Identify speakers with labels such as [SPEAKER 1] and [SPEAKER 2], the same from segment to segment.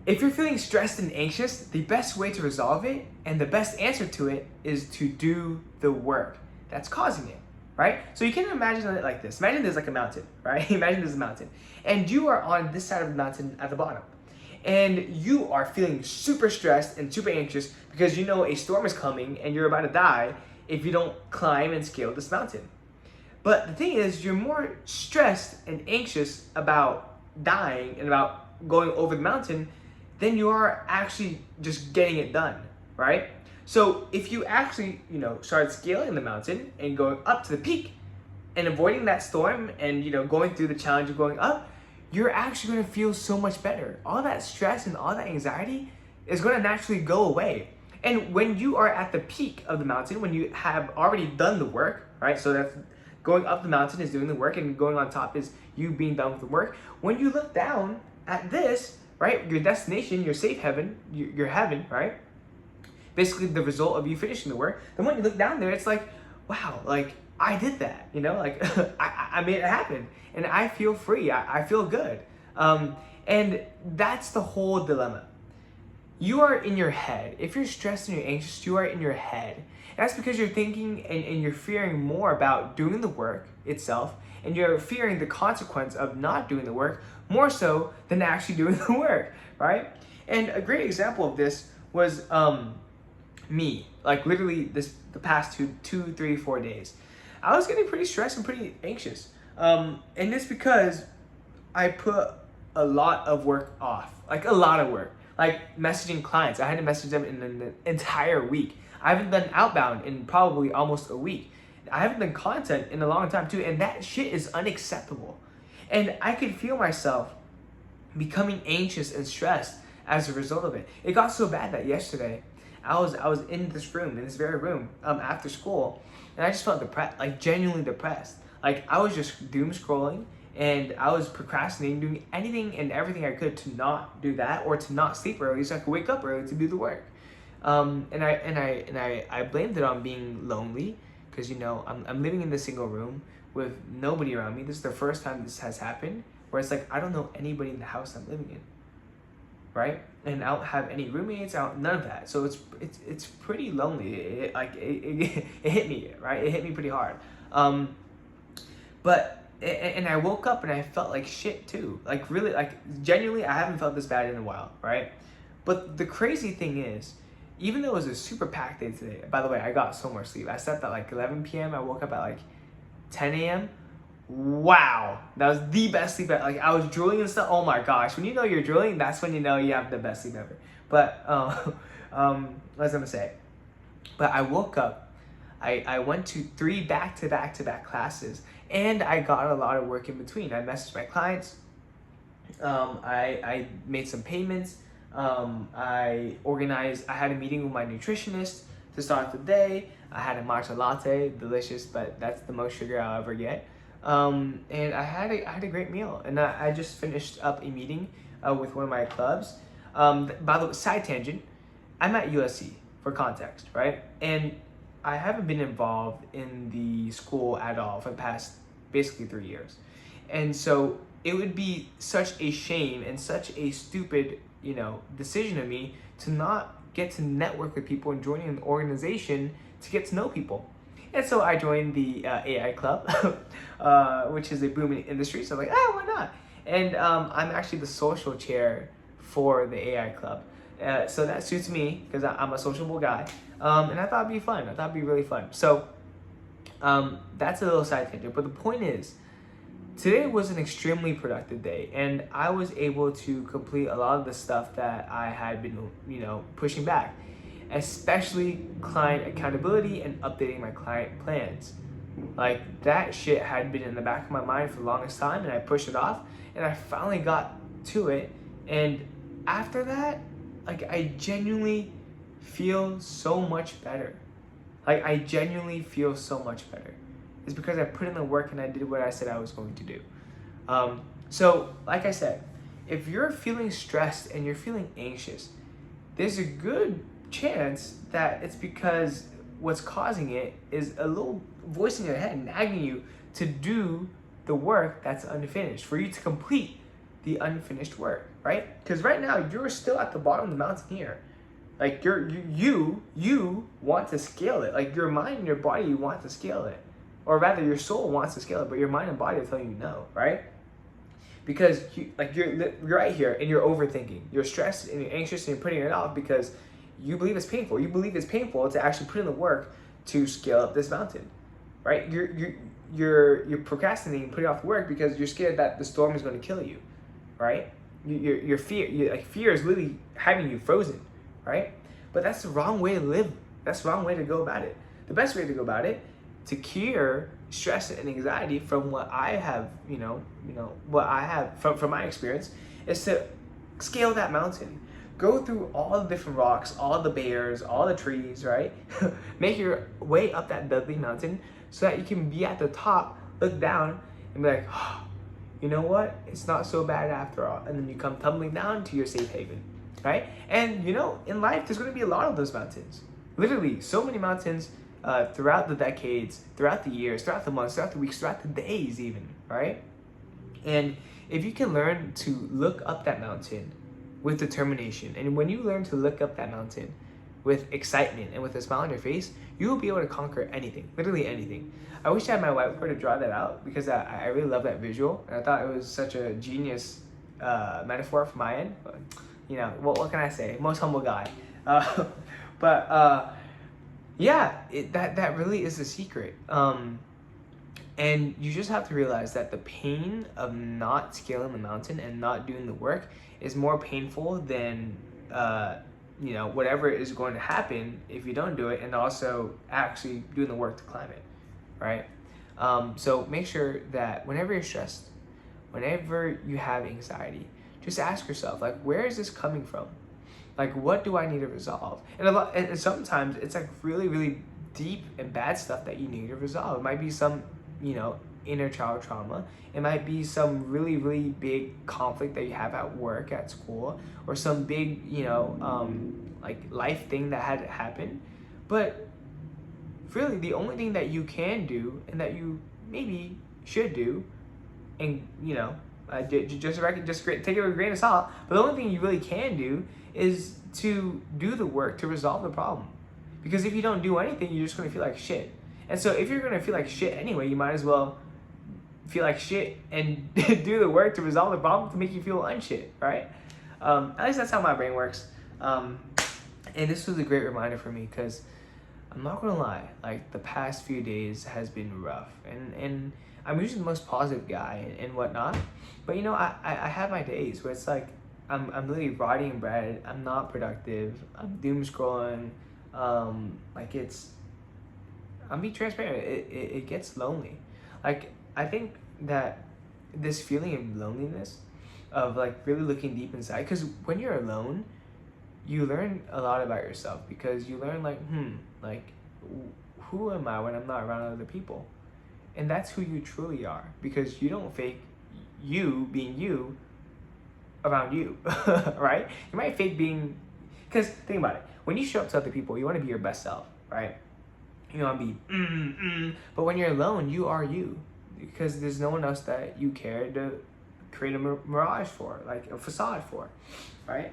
[SPEAKER 1] if you're feeling stressed and anxious, the best way to resolve it and the best answer to it is to do the work that's causing it, right? So you can imagine it like this. Imagine there's like a mountain, right? Imagine there's a mountain and you are on this side of the mountain at the bottom. And you are feeling super stressed and super anxious because you know a storm is coming and you're about to die if you don't climb and scale this mountain. But the thing is, you're more stressed and anxious about dying and about going over the mountain than you are actually just getting it done, right? So if you actually, start scaling the mountain and going up to the peak and avoiding that storm and, going through the challenge of going up, you're actually going to feel so much better. All that stress and all that anxiety is going to naturally go away. And when you are at the peak of the mountain, when you have already done the work, right? So that's going up the mountain is doing the work and going on top is you being done with the work. When you look down at this, right? Your destination, your safe heaven, your heaven, right? Basically the result of you finishing the work. Then when you look down there, it's like, wow, like I did that, like I made it happen and I feel free, I feel good. And that's the whole dilemma. You are in your head. If you're stressed and you're anxious, you are in your head. That's because you're thinking and you're fearing more about doing the work itself, and you're fearing the consequence of not doing the work more so than actually doing the work, right? And a great example of this was me, like literally the past 2, 3, 4 days. I was getting pretty stressed and pretty anxious. And it's because I put a lot of work off, like a lot of work. Like messaging clients, I had to message them in an entire week. I haven't done outbound in probably almost a week. I haven't done content in a long time too, and that shit is unacceptable. And I could feel myself becoming anxious and stressed as a result of it. It got so bad that yesterday, I was in this very room, after school, and I just felt depressed, like genuinely depressed. Like I was just doom scrolling, and I was procrastinating, doing anything and everything I could to not do that or to not sleep early so I could wake up early to do the work. And I blamed it on being lonely because I'm living in this single room with nobody around me. This is the first time this has happened where it's like I don't know anybody in the house I'm living in, right? And I don't have any roommates, none of that. So it's pretty lonely. It hit me, right? It hit me pretty hard. But I woke up and I felt like shit too. Like really, like genuinely, I haven't felt this bad in a while, right? But the crazy thing is, even though it was a super packed day today, by the way, I got so much sleep. I slept at like 11 p.m. I woke up at like 10 a.m. Wow, that was the best sleep. Like I was drooling and stuff. Oh my gosh, when you know you're drooling, that's when you know you have the best sleep ever. But what was I gonna say? But I woke up, I went to 3 back-to-back classes, and I got a lot of work in between. I messaged my clients, I made some payments, I had a meeting with my nutritionist to start the day. I had a matcha latte, delicious, but that's the most sugar I'll ever get. And I had a great meal, and I just finished up a meeting with one of my clubs. By the way, side tangent, I'm at USC for context, right? And I haven't been involved in the school at all for the past basically 3 years. And so it would be such a shame and such a stupid, decision of me to not get to network with people and joining an organization to get to know people. And so I joined the AI Club, which is a booming industry. So I'm like, why not? And I'm actually the social chair for the AI Club. So that suits me because I'm a sociable guy. And I thought it'd be fun. I thought it'd be really fun. So that's a little side tangent. But the point is, today was an extremely productive day. And I was able to complete a lot of the stuff that I had been, pushing back. Especially client accountability and updating my client plans. Like that shit had been in the back of my mind for the longest time, and I pushed it off, and I finally got to it. And after that, like I genuinely feel so much better. Like I genuinely feel so much better. It's because I put in the work and I did what I said I was going to do. So like I said, if you're feeling stressed and you're feeling anxious, there's a good chance that it's because what's causing it is a little voice in your head nagging you to do the work that's unfinished, for you to complete the unfinished work. right? Because right now you're still at the bottom of the mountain here. Like you want to scale it. Like your mind and your body, you want to scale it, or rather, your soul wants to scale it, but your mind and body are telling you no, right? Because you're right here and you're overthinking. You're stressed and you're anxious and you're putting it off because you believe it's painful. You believe it's painful to actually put in the work to scale up this mountain, right? You're procrastinating, putting off work because you're scared that the storm is going to kill you, right? Your fear is literally having you frozen, right? But that's the wrong way to live. That's the wrong way to go about it. The best way to go about it, to cure stress and anxiety from what I have, what I have from my experience, is to scale that mountain. Go through all the different rocks, all the bears, all the trees, right? Make your way up that deadly mountain so that you can be at the top, look down, and be like, oh, you know what? It's not so bad after all. And then you come tumbling down to your safe haven, right? And in life, there's going to be a lot of those mountains. Literally, so many mountains throughout the decades, throughout the years, throughout the months, throughout the weeks, throughout the days even, right? And if you can learn to look up that mountain with determination, and when you learn to look up that mountain with excitement and with a smile on your face, you will be able to conquer anything, literally anything. I wish I had my whiteboard to draw that out because I really love that visual, and I thought it was such a genius metaphor from my end. But, what can I say? Most humble guy. Yeah, that really is the secret. And you just have to realize that the pain of not scaling the mountain and not doing the work is more painful than whatever is going to happen if you don't do it, and also actually doing the work to climb it, right? So make sure that whenever you're stressed, whenever you have anxiety, just ask yourself, like, where is this coming from? Like, what do I need to resolve? And sometimes it's like really, really deep and bad stuff that you need to resolve. It might be some, inner child trauma. It might be some really, really big conflict that you have at work, at school, or some big, life thing that had happened. But really, the only thing that you can do and that you maybe should do, and just take it with a grain of salt, but the only thing you really can do is to do the work to resolve the problem. Because if you don't do anything, you're just going to feel like shit. And so if you're going to feel like shit anyway, you might as well feel like shit and do the work to resolve the problem to make you feel unshit, right? At least that's how my brain works. And this was a great reminder for me because I'm not going to lie, like the past few days has been rough. And I'm usually the most positive guy and whatnot. But I have my days where it's like, I'm literally rotting in bread. I'm not productive. I'm doom scrolling. I'm being transparent. It gets lonely. Like, I think that this feeling of loneliness, of like really looking deep inside, because when you're alone, you learn a lot about yourself, because you learn who am I when I'm not around other people? And that's who you truly are, because you don't fake you being you around you, right? You might fake being, because think about it, when you show up to other people, you want to be your best self, right? You want to be, but when you're alone, you are you, because there's no one else that you care to create a mirage for, like a facade for, right?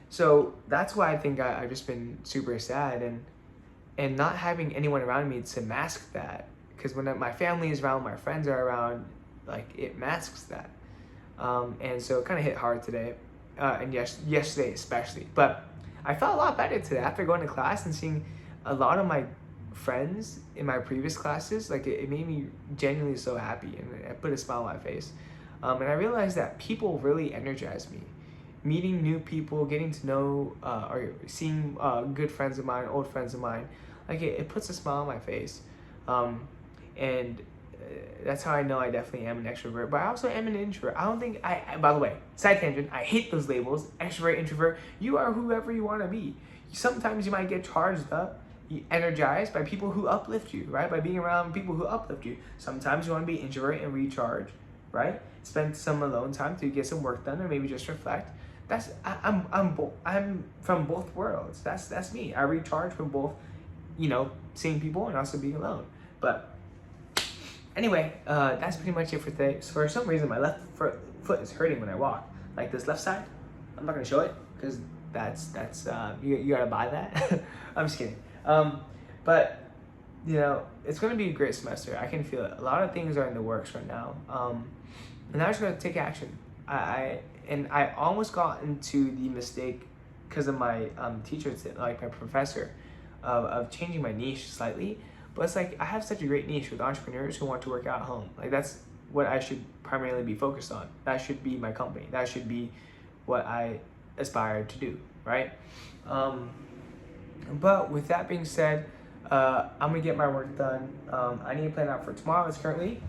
[SPEAKER 1] So that's why I think I've just been super sad, and not having anyone around me to mask that, because when my family is around, my friends are around, like it masks that. And so it kind of hit hard today, and yesterday especially. But I felt a lot better today after going to class and seeing a lot of my friends in my previous classes. Like it made me genuinely so happy, and it put a smile on my face. And I realized that people really energize me. Meeting new people, getting to know, or seeing good friends of mine, old friends of mine, like it puts a smile on my face. And that's how I know I definitely am an extrovert, but I also am an introvert. I don't think by the way, side tangent, I hate those labels, extrovert, introvert. You are whoever you want to be. Sometimes you might get charged up, energized by people who uplift you, right? By being around people who uplift you. Sometimes you want to be introvert and recharge, right? Spend some alone time to get some work done, or maybe just reflect. I'm from both worlds. That's me. I recharge from both, seeing people and also being alone. But anyway, that's pretty much it for today. So for some reason, my left foot is hurting when I walk. like this left side. I'm not gonna show it because that's you gotta buy that. I'm just kidding. But you know, it's gonna be a great semester. I can feel it. A lot of things are in the works right now. And I'm just gonna take action. I almost got into the mistake because of my teacher, like my professor, of changing my niche slightly. But it's like I have such a great niche with entrepreneurs who want to work out at home. Like that's what I should primarily be focused on. That should be my company. That should be what I aspire to do, right? But with that being said, I'm gonna get my work done. I need to plan out for tomorrow. It's currently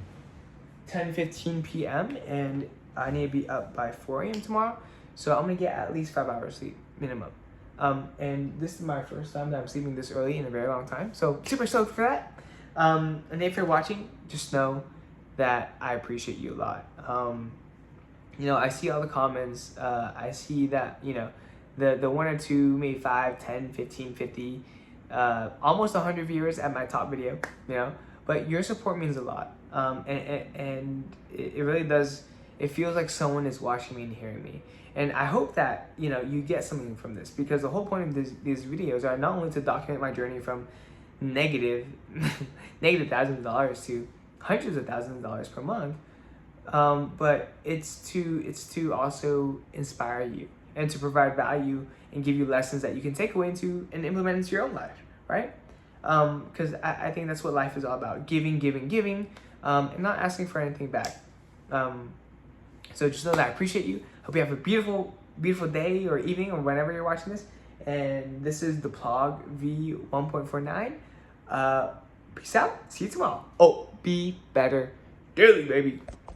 [SPEAKER 1] 10:15 p.m. and I need to be up by 4 a.m. tomorrow. So I'm gonna get at least 5 hours sleep minimum. And this is my first time that I'm sleeping this early in a very long time. So super stoked for that. And if you're watching, just know that I appreciate you a lot. You know, I see all the comments. I see that, you know, the 1 or 2, maybe 5, 10, 15, 50, almost 100 viewers at my top video, you know, but your support means a lot. And it really does, it feels like someone is watching me and hearing me. And I hope that, you know, you get something from this, because the whole point of these videos are not only to document my journey from negative thousands of dollars to hundreds of thousands of dollars per month, but it's to also inspire you and to provide value and give you lessons that you can take away into and implement into your own life, right? Because I think that's what life is all about: giving, and not asking for anything back. So just know that I appreciate you. Hope you have a beautiful, beautiful day or evening or whenever you're watching this. And this is the PLOG V1.49. Peace out. See you tomorrow. Oh, be better daily, baby.